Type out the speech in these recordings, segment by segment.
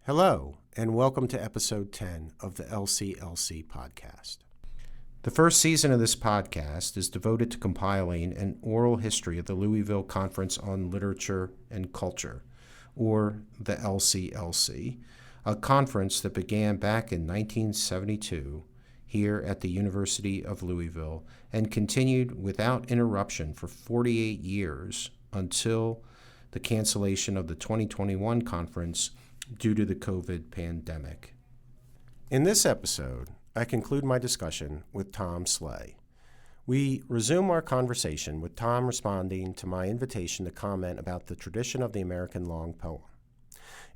Hello, and welcome to episode 10 of the LCLC podcast. The first season of this podcast is devoted to compiling an oral history of the Louisville Conference on Literature and Culture, or the LCLC, a conference that began back in 1972 here at the University of Louisville and continued without interruption for 48 years until the cancellation of the 2021 conference due to the COVID pandemic. In this episode, I conclude my discussion with Tom Sleigh. We resume our conversation with Tom responding to my invitation to comment about the tradition of the American long poem,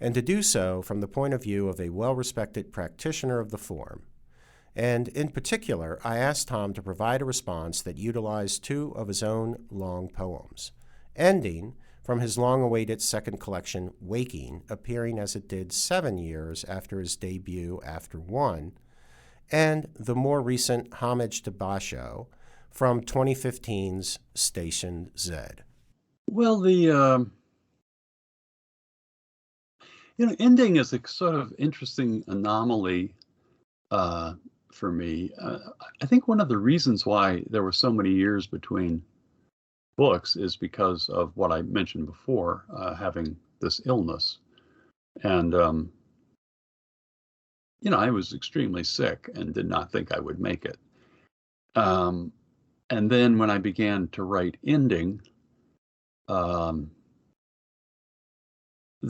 and to do so from the point of view of a well-respected practitioner of the form. And in particular, I asked Tom to provide a response that utilized two of his own long poems, ending from his long-awaited second collection, Waking, appearing as it did 7 years after his debut After One, and the more recent Homage to Basho from 2015's Station Z. Well, the ending is a sort of interesting anomaly for me. I think one of the reasons why there were so many years between books is because of what I mentioned before, having this illness. And, I was extremely sick and did not think I would make it. And then when I began to write ending, the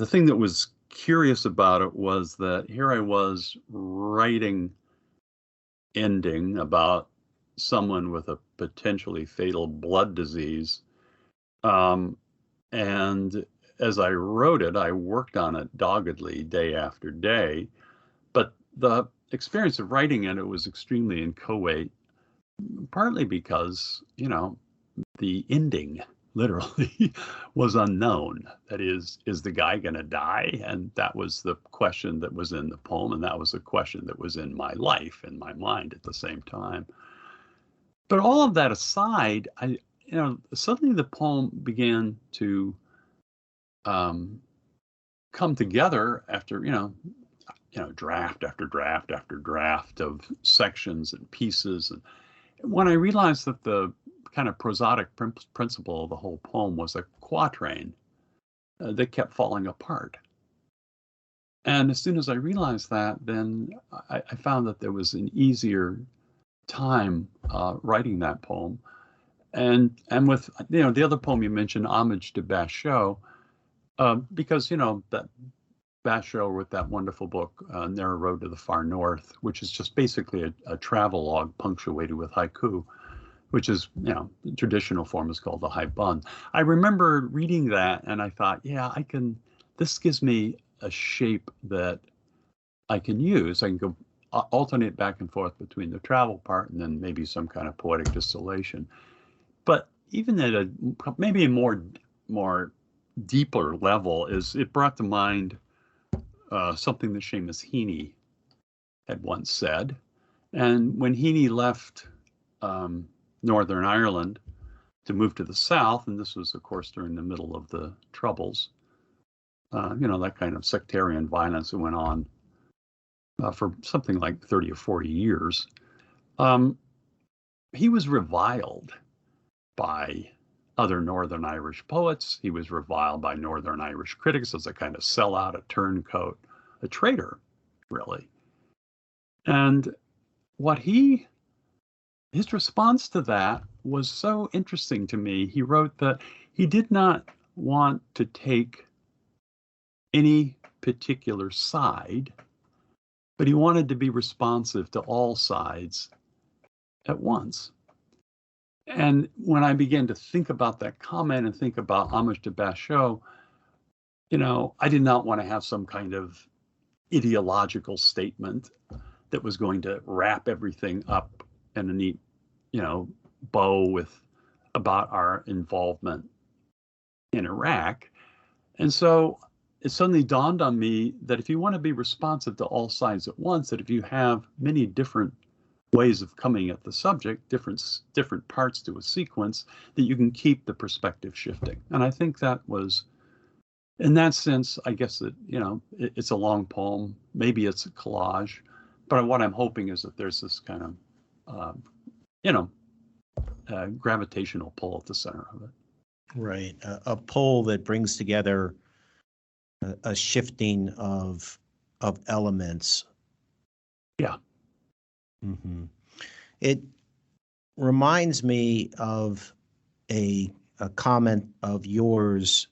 thing that was curious about it was that here I was writing ending about someone with a potentially fatal blood disease. And as I wrote it, I worked on it doggedly day after day. But the experience of writing it was extremely inchoate, partly because, the ending literally was unknown. That is the guy going to die? And that was the question that was in the poem. And that was the question that was in my life, in my mind at the same time. But all of that aside, suddenly the poem began to come together after, draft after draft after draft of sections and pieces. And when I realized that the kind of prosodic principle of the whole poem was a quatrain that kept falling apart. And as soon as I realized that, then I found that there was an easier time writing that poem. And with, the other poem you mentioned, Homage to Basho, because, that Basho wrote that wonderful book, Narrow Road to the Far North, which is just basically a travelogue punctuated with haiku, which is, the traditional form is called the haibun. I remember reading that and I thought, this gives me a shape that I can use. I can go alternate back and forth between the travel part and then maybe some kind of poetic distillation. But even at maybe a more deeper level, it brought to mind something that Seamus Heaney had once said. And when Heaney left Northern Ireland to move to the South, and this was, of course, during the middle of the Troubles, that kind of sectarian violence that went on for something like 30 or 40 years, he was reviled by other Northern Irish poets. He was reviled by Northern Irish critics as a kind of sellout, a turncoat, a traitor, really. And his response to that was so interesting to me. He wrote that he did not want to take any particular side, but he wanted to be responsive to all sides at once. And when I began to think about that comment and think about Homage to Basho, I did not want to have some kind of ideological statement that was going to wrap everything up in a neat, bow about our involvement in Iraq. And so it suddenly dawned on me that if you want to be responsive to all sides at once, that if you have many different ways of coming at the subject, different parts to a sequence, that you can keep the perspective shifting. And I think that was in that sense, I guess that, it's a long poem. Maybe it's a collage, but what I'm hoping is that there's this kind of, uh, you know, gravitational pull at the center of it. Right. A pull that brings together a shifting of elements. Yeah. Mm-hmm. It reminds me of a comment of yours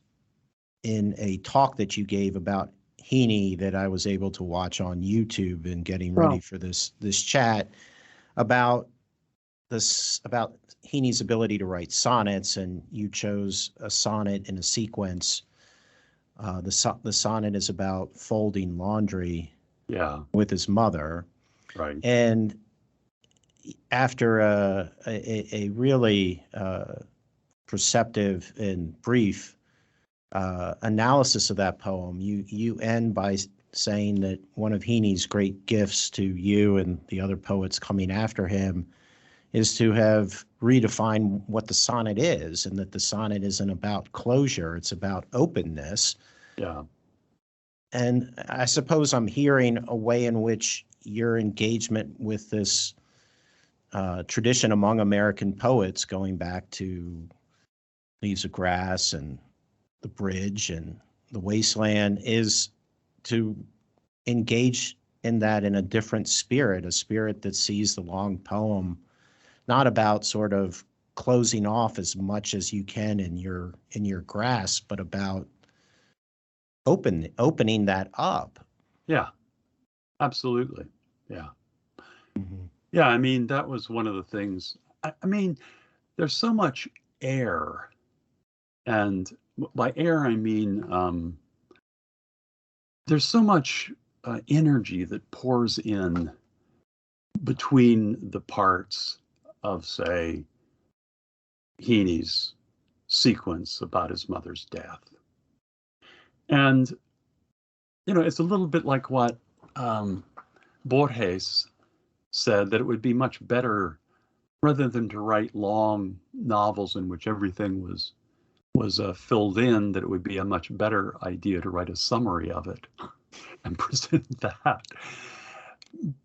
in a talk that you gave about Heaney that I was able to watch on YouTube and getting ready for this chat about Heaney's ability to write sonnets, and you chose a sonnet in a sequence. The sonnet is about folding laundry with his mother. Right. And after a really perceptive and brief analysis of that poem, you end by saying that one of Heaney's great gifts to you and the other poets coming after him is to have redefined what the sonnet is, and that the sonnet isn't about closure, it's about openness. Yeah. And I suppose I'm hearing a way in which your engagement with this tradition among American poets, going back to Leaves of Grass and The Bridge and The Wasteland, is to engage in that in a different spirit, a spirit that sees the long poem not about sort of closing off as much as you can in your grasp, but about opening that up. Yeah, absolutely. Yeah. Mm-hmm. Yeah, I mean, that was one of the things. I mean, there's so much air, and by air, I mean, there's so much energy that pours in between the parts of, say, Heaney's sequence about his mother's death. And, it's a little bit like what Borges said, that it would be much better, rather than to write long novels in which everything was filled in, that it would be a much better idea to write a summary of it and present that.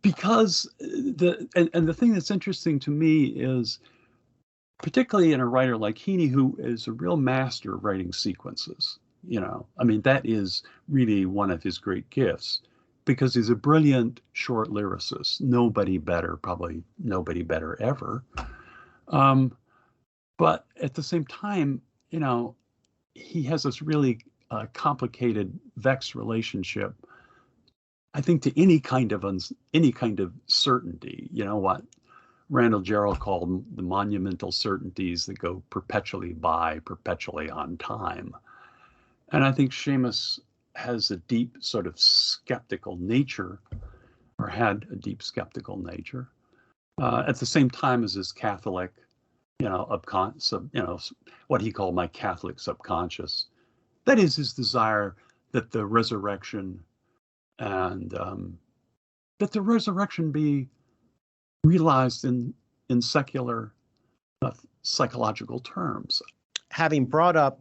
Because the thing that's interesting to me is, particularly in a writer like Heaney, who is a real master of writing sequences, I mean, that is really one of his great gifts, because he's a brilliant short lyricist. Probably nobody better ever. But at the same time, he has this really complicated, vexed relationship, I think, to any kind of certainty. What Randall Jarrell called the monumental certainties that go perpetually by, perpetually on time. And I think Seamus has a deep sort of skeptical nature, or had a deep skeptical nature, at the same time as his Catholic, what he called my Catholic subconscious. That is his desire that the resurrection and that the resurrection be realized in secular psychological terms. Having brought up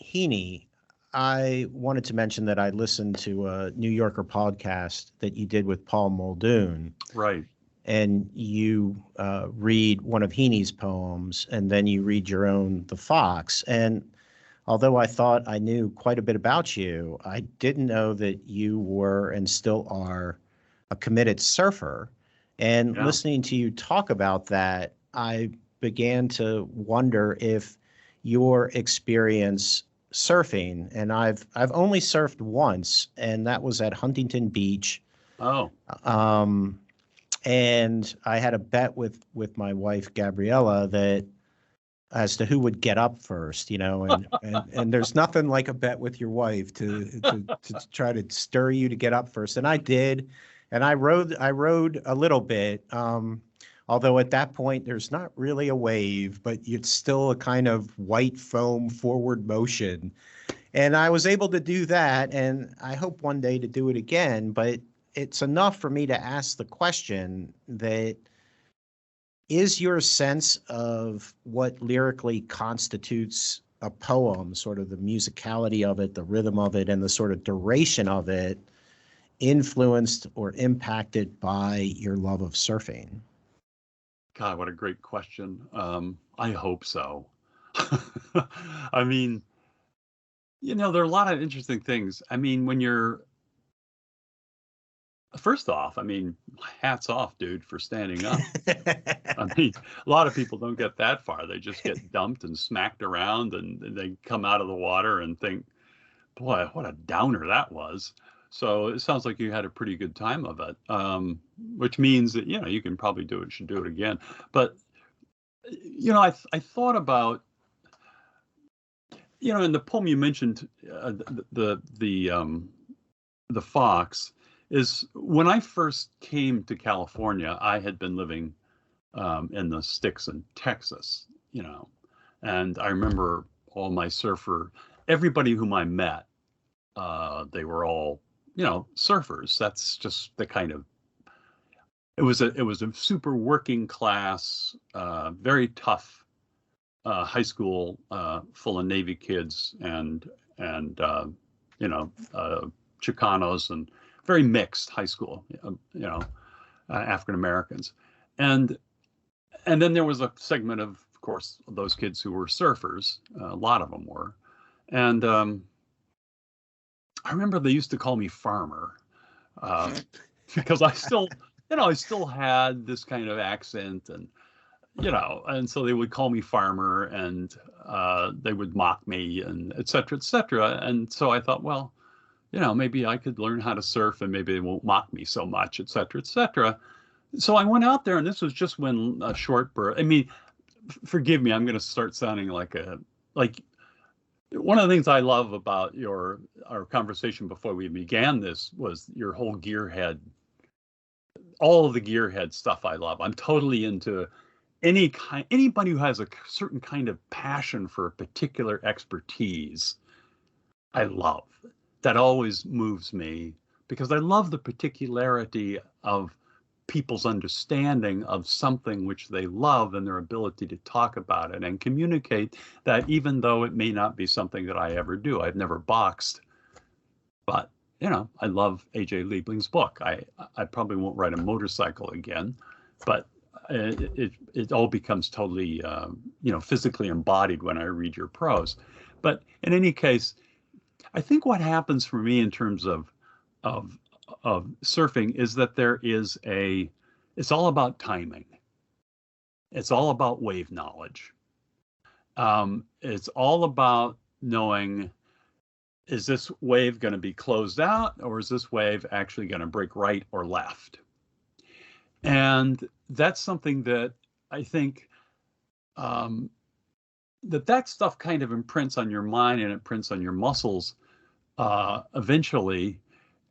Heaney, I wanted to mention that I listened to a New Yorker podcast that you did with Paul Muldoon. Right. And you read one of Heaney's poems, and then you read your own, The Fox. And although I thought I knew quite a bit about you, I didn't know that you were and still are a committed surfer. And listening to you talk about that, I began to wonder if your experience surfing, and I've only surfed once, and that was at Huntington Beach. Oh. And I had a bet with my wife Gabriella that as to who would get up first, and there's nothing like a bet with your wife to try to stir you to get up first. And I did, and I rode a little bit. Although at that point there's not really a wave, but it's still a kind of white foam forward motion. And I was able to do that, and I hope one day to do it again, but it's enough for me to ask the question that, is your sense of what lyrically constitutes a poem, sort of the musicality of it, the rhythm of it, and the sort of duration of it influenced or impacted by your love of surfing? God, what a great question. I hope so. I mean, there are a lot of interesting things. I mean, first off, hats off, dude, for standing up. I mean, a lot of people don't get that far. They just get dumped and smacked around, and they come out of the water and think, boy, what a downer that was. So it sounds like you had a pretty good time of it, which means that, you can probably should do it again. But, I thought about, in the poem you mentioned, the fox, is when I first came to California, I had been living in the sticks in Texas, and I remember all my everybody whom I met, they were all, surfers. That's just the kind of, it was a super working class, very tough high school, full of Navy kids and Chicanos, and very mixed high school, African Americans. And then there was a segment of course, those kids who were surfers. A lot of them were. And I remember they used to call me Farmer because I still had this kind of accent, and and so they would call me Farmer, and they would mock me, and et cetera, et cetera. And so I thought, well, maybe I could learn how to surf, and maybe they won't mock me so much, et cetera, et cetera. So I went out there, and this was just when a short burst. Forgive me, I'm going to start sounding like one of the things I love about our conversation before we began this was your whole gearhead, all of the gearhead stuff I love. I'm totally into anybody who has a certain kind of passion for a particular expertise. I love that. Always moves me because I love the particularity of people's understanding of something which they love and their ability to talk about it and communicate that, even though it may not be something that I ever do. I've never boxed, but I love AJ Liebling's book. I probably won't ride a motorcycle again, but it all becomes totally physically embodied when I read your prose. But in any case, I think what happens for me in terms of surfing is that it's all about timing. It's all about wave knowledge. It's all about knowing, is this wave going to be closed out, or is this wave actually going to break right or left? And that's something that I think that stuff kind of imprints on your mind, and it imprints on your muscles eventually.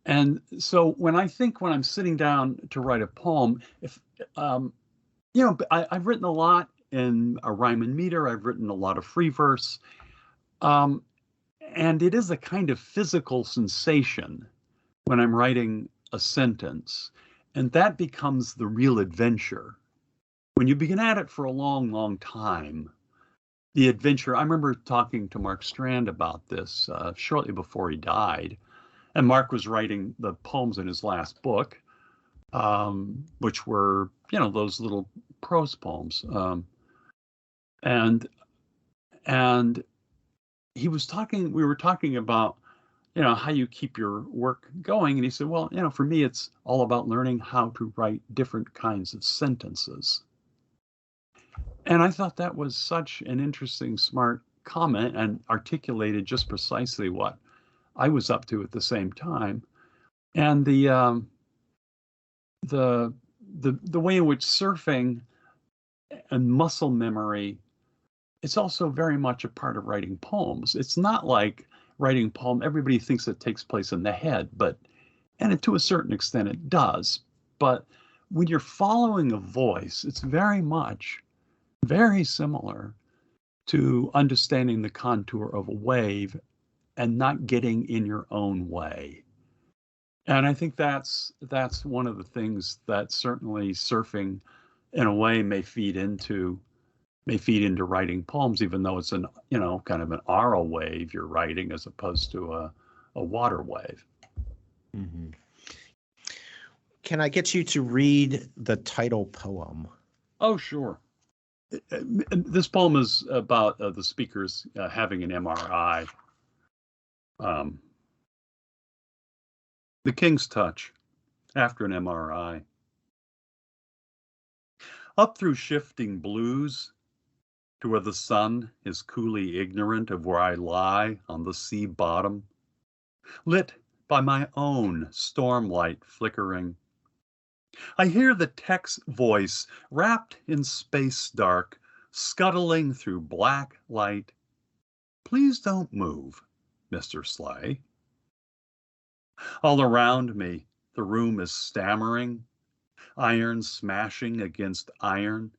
And so when I'm sitting down to write a poem, if I've written a lot in a rhyme and meter, I've written a lot of free verse, and it is a kind of physical sensation when I'm writing a sentence, and that becomes the real adventure. When you begin at it for a long, long time, the adventure. I remember talking to Mark Strand about this shortly before he died. And Mark was writing the poems in his last book, which were, those little prose poems. And we were talking about, how you keep your work going. And he said, well, for me, it's all about learning how to write different kinds of sentences. And I thought that was such an interesting, smart comment, and articulated just precisely what I was up to at the same time. And the way in which surfing and muscle memory, it's also very much a part of writing poems. It's not like writing poem, everybody thinks it takes place in the head, and to a certain extent it does. But when you're following a voice, it's very similar to understanding the contour of a wave and not getting in your own way. And I think that's one of the things that certainly surfing in a way may feed into may feed into writing poems, even though it's kind of an aural wave you're writing as opposed to a water wave. Mm-hmm. Can I get you to read the title poem? Oh, sure. This poem is about the speakers having an MRI. The King's Touch, after an MRI. Up through shifting blues, to where the sun is coolly ignorant of where I lie on the sea bottom, lit by my own stormlight flickering. I hear the tech's voice, wrapped in space dark, scuttling through black light. Please don't move, Mr. Sleigh. All around me, the room is stammering, iron smashing against iron.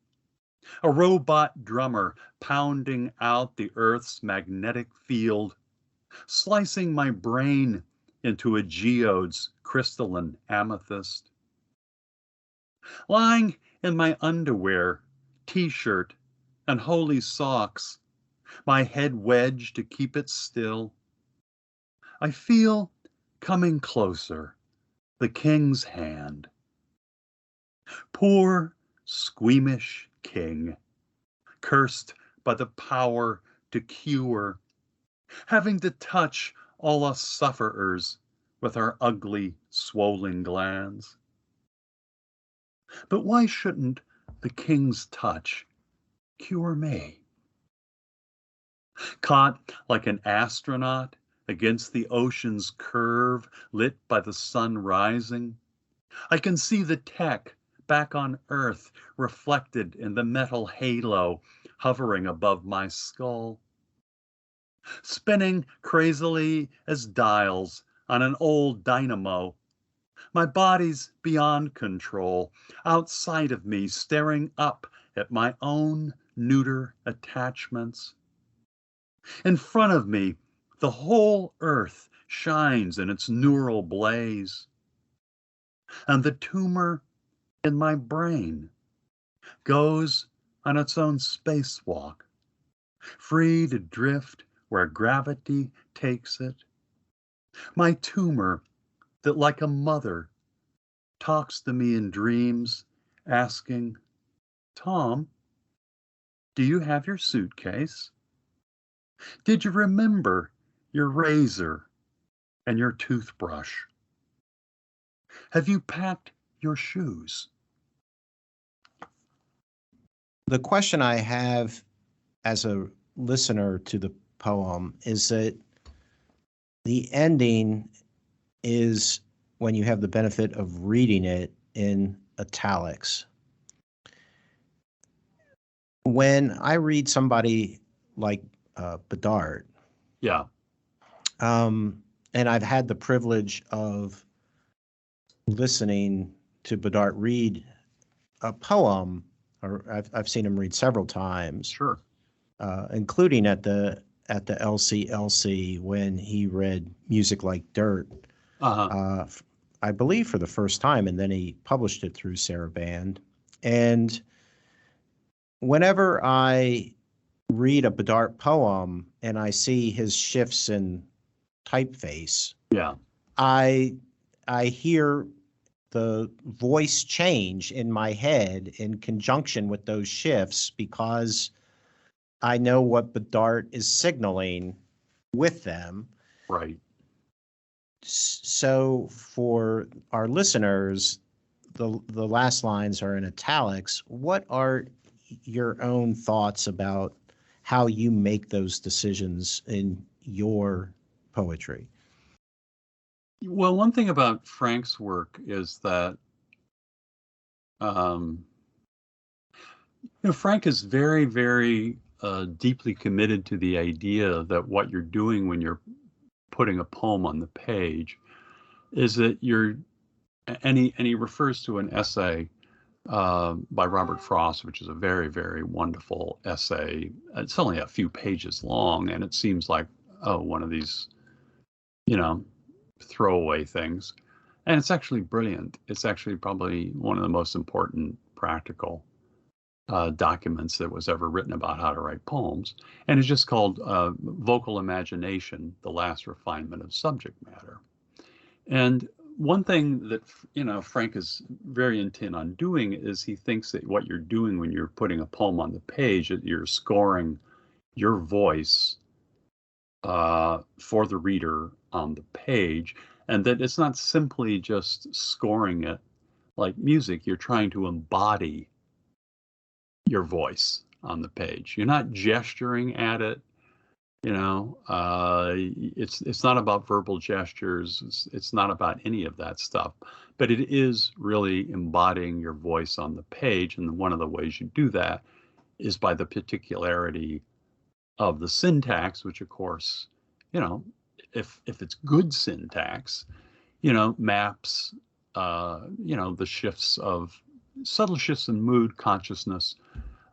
A robot drummer pounding out the earth's magnetic field, slicing my brain into a geode's crystalline amethyst. Lying in my underwear, t-shirt, and holy socks, my head wedged to keep it still, I feel coming closer the king's hand. Poor, squeamish king, cursed by the power to cure, having to touch all us sufferers with our ugly, swollen glands. But why shouldn't the king's touch cure me? Caught like an astronaut against the ocean's curve, lit by the sun rising, I can see the tech back on Earth reflected in the metal halo hovering above my skull, spinning crazily as dials on an old dynamo. My body's beyond control, outside of me, staring up at my own neuter attachments. In front of me, the whole earth shines in its neural blaze. And the tumor in my brain goes on its own spacewalk, free to drift where gravity takes it. My tumor that, like a mother, talks to me in dreams, asking, Tom, do you have your suitcase? Did you remember your razor and your toothbrush? Have you packed your shoes? The question I have as a listener to the poem is that the ending is, when you have the benefit of reading it, in italics. When I read somebody like Bidart, Yeah. and I've had the privilege of listening to Bidart read a poem, or I've seen him read several times. Sure. Including at the LCLC when he read Music Like Dirt. Uh-huh. I believe for the first time, and then he published it through Saraband. And whenever I read a Bidart poem and I see his shifts in typeface, Yeah. I hear the voice change in my head in conjunction with those shifts, because I know what Bidart is signaling with them. Right. So for our listeners, the last lines are in italics. What are your own thoughts about how you make those decisions in your poetry? Well, one thing about Frank's work is that Frank is very, very deeply committed to the idea that what you're doing when you're putting a poem on the page is that and he refers to an essay by Robert Frost, which is a very, very wonderful essay. It's only a few pages long, and it seems like, one of these, throwaway things. And it's actually brilliant. It's actually probably one of the most important practical documents that was ever written about how to write poems. And it's just called Vocal Imagination, the Last Refinement of Subject Matter. And one thing that, Frank is very intent on doing is he thinks that what you're doing when you're putting a poem on the page, that you're scoring your voice for the reader on the page, and that it's not simply just scoring it like music. You're trying to embody your voice on the page. You're not gesturing at it. It's not about verbal gestures. It's not about any of that stuff, but it is really embodying your voice on the page. And one of the ways you do that is by the particularity of the syntax, which of course, if it's good syntax, maps, the subtle shifts in mood, consciousness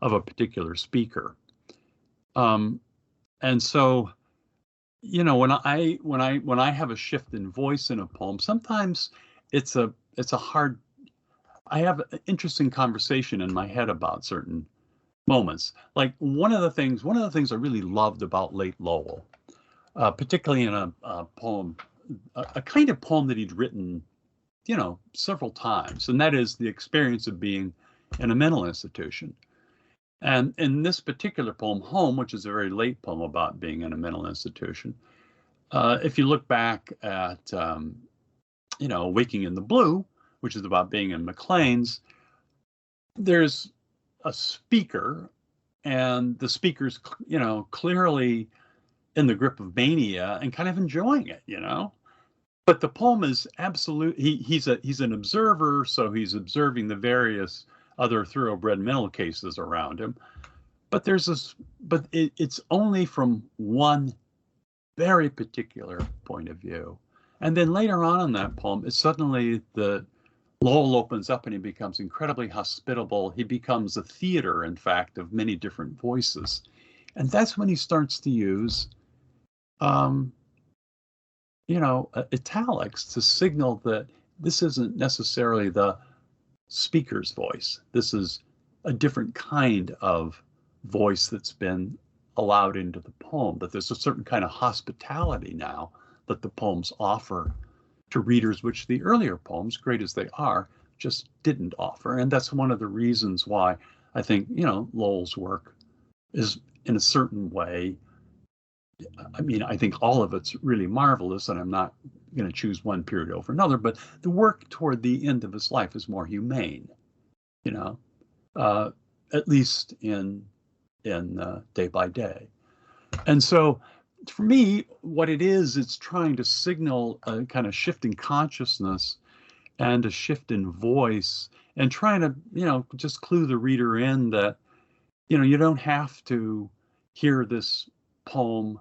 of a particular speaker. And so, when I have a shift in voice in a poem, sometimes it's a hard. I have an interesting conversation in my head about certain moments. Like one of the things I really loved about late Lowell, particularly in a poem, a kind of poem that he'd written, several times, and that is the experience of being in a mental institution. And in this particular poem, Home, which is a very late poem about being in a mental institution, if you look back at, Waking in the Blue, which is about being in McLean's, there's a speaker, and the speaker's, clearly in the grip of mania and kind of enjoying it, But the poem is absolute. He's an observer, so he's observing the various other thoroughbred mental cases around him. But it's only from one very particular point of view. And then later on in that poem, it's suddenly Lowell opens up and he becomes incredibly hospitable. He becomes a theater, in fact, of many different voices. And that's when he starts to use, italics to signal that this isn't necessarily the speaker's voice. This is a different kind of voice that's been allowed into the poem, that there's a certain kind of hospitality now that the poems offer to readers, which the earlier poems, great as they are, just didn't offer. And that's one of the reasons why I think, Lowell's work is in a certain way, I think all of it's really marvelous, and I'm not going to choose one period over another, but the work toward the end of his life is more humane, at least in Day by Day. And so for me, what it is, it's trying to signal a kind of shift in consciousness and a shift in voice, and trying to, just clue the reader in that, you don't have to hear this poem,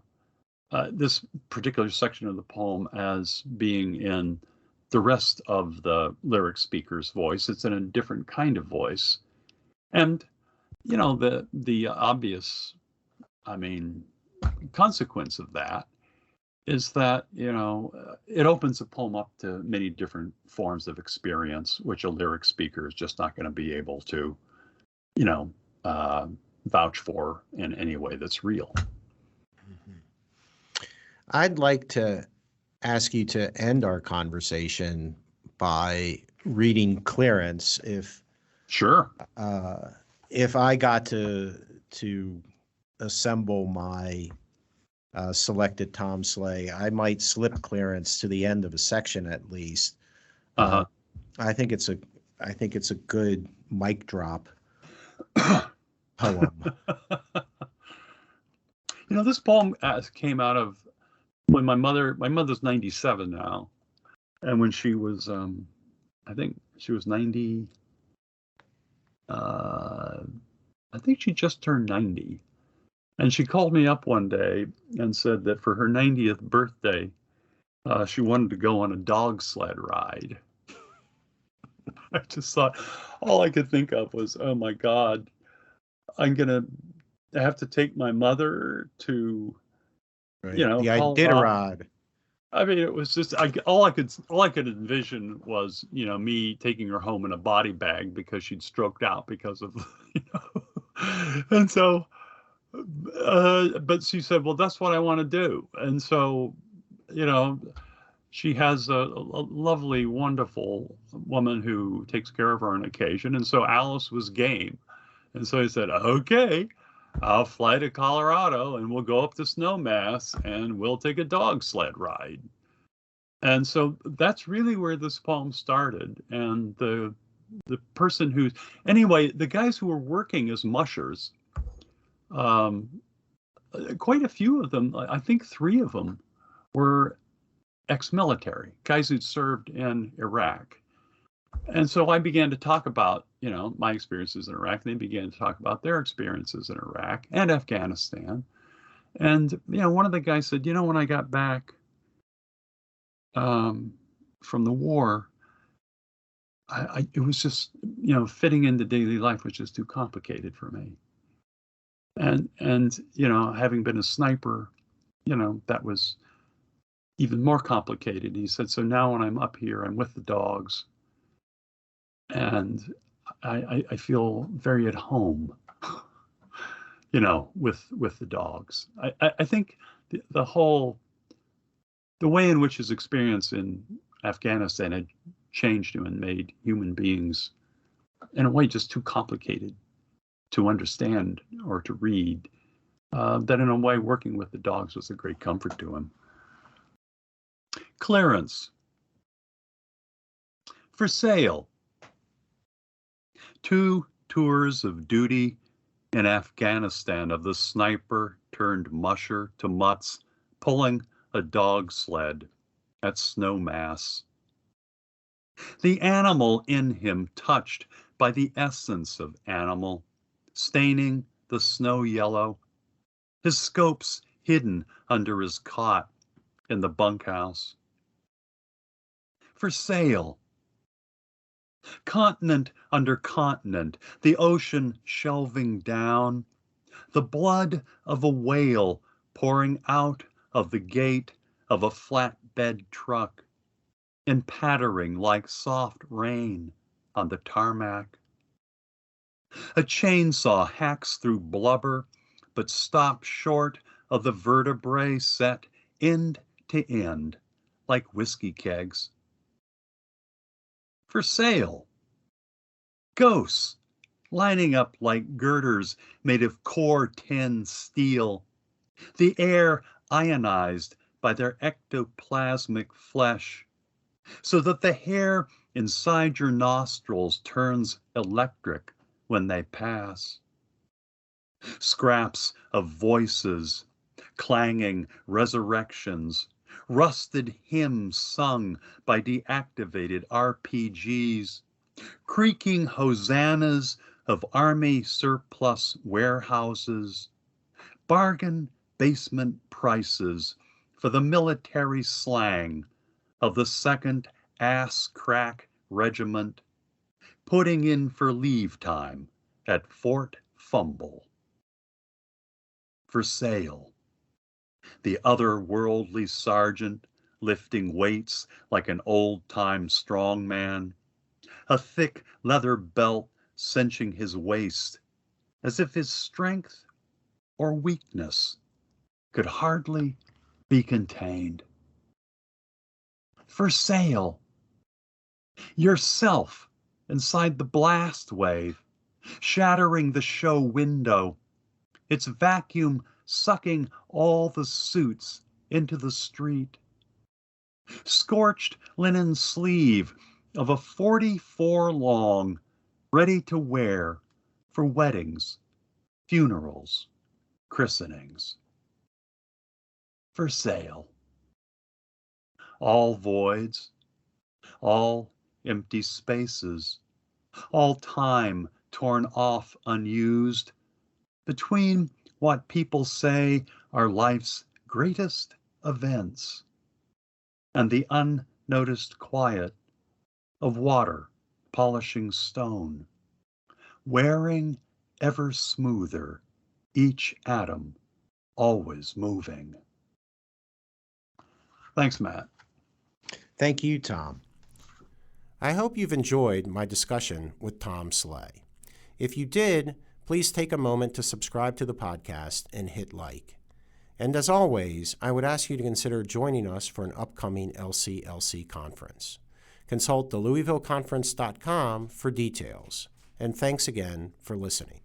this particular section of the poem, as being in the rest of the lyric speaker's voice. It's in a different kind of voice. And, the obvious, consequence of that is that, it opens the poem up to many different forms of experience, which a lyric speaker is just not going to be able to, vouch for in any way that's real. I'd like to ask you to end our conversation by reading Clearance. Sure. If I got to assemble my selected Tom Sleigh, I might slip Clearance to the end of a section at least. I think it's a good mic drop poem. This poem came out of when my mother's 97 now, and when she was, I think she was 90. I think she just turned 90. And she called me up one day and said that for her 90th birthday, she wanted to go on a dog sled ride. I just thought, all I could think of was, oh my God, I'm going to have to take my mother to, right. The Iditarod. It was just, all I could envision was, me taking her home in a body bag because she'd stroked out because of, And so, but she said, well, that's what I want to do. And so, you know, she has a lovely, wonderful woman who takes care of her on occasion. And so Alice was game. And so he said, okay, I'll fly to Colorado and we'll go up to Snowmass and we'll take a dog sled ride. And so that's really where this poem started. And the person who's, anyway, the guys who were working as mushers, quite a few of them, I think 3 of them, were ex-military, guys who'd served in Iraq. And so I began to talk about, you know, my experiences in Iraq. They began to talk about their experiences in Iraq and Afghanistan. And, you know, one of the guys said, you know, when I got back from the war, it was just, you know, fitting into daily life was just too complicated for me. And you know, having been a sniper, you know, that was even more complicated. He said, so now when I'm up here, I'm with the dogs, and I feel very at home, you know, with the dogs. I think the way in which his experience in Afghanistan had changed him and made human beings, in a way, just too complicated to understand or to read, that in a way working with the dogs was a great comfort to him. Clearance. For sale. 2 tours of duty in Afghanistan of the sniper turned musher to mutts pulling a dog sled at Snowmass. The animal in him touched by the essence of animal, staining the snow yellow, his scopes hidden under his cot in the bunkhouse. For sale. Continent under continent, the ocean shelving down, the blood of a whale pouring out of the gate of a flatbed truck, and pattering like soft rain on the tarmac. A chainsaw hacks through blubber, but stops short of the vertebrae set end to end like whiskey kegs. For sale. Ghosts lining up like girders made of core 10 steel, the air ionized by their ectoplasmic flesh, so that the hair inside your nostrils turns electric when they pass. Scraps of voices, clanging resurrections, rusted hymns sung by deactivated RPGs, creaking hosannas of army surplus warehouses, bargain basement prices for the military slang of the 2nd Ass Crack Regiment, putting in for leave time at Fort Fumble. For sale. The otherworldly sergeant lifting weights like an old-time strongman, a thick leather belt cinching his waist, as if his strength or weakness could hardly be contained. For sale. Yourself inside the blast wave, shattering the show window, its vacuum sucking all the suits into the street. Scorched linen sleeve of a 44 long, ready to wear for weddings, funerals, christenings. For sale. All voids, all empty spaces, all time torn off unused, between what people say are life's greatest events and the unnoticed quiet of water polishing stone, wearing ever smoother, each atom always moving. Thanks, Matt. Thank you, Tom. I hope you've enjoyed my discussion with Tom Sleigh. If you did, please take a moment to subscribe to the podcast and hit like. And as always, I would ask you to consider joining us for an upcoming LCLC conference. Consult the LouisvilleConference.com for details. And thanks again for listening.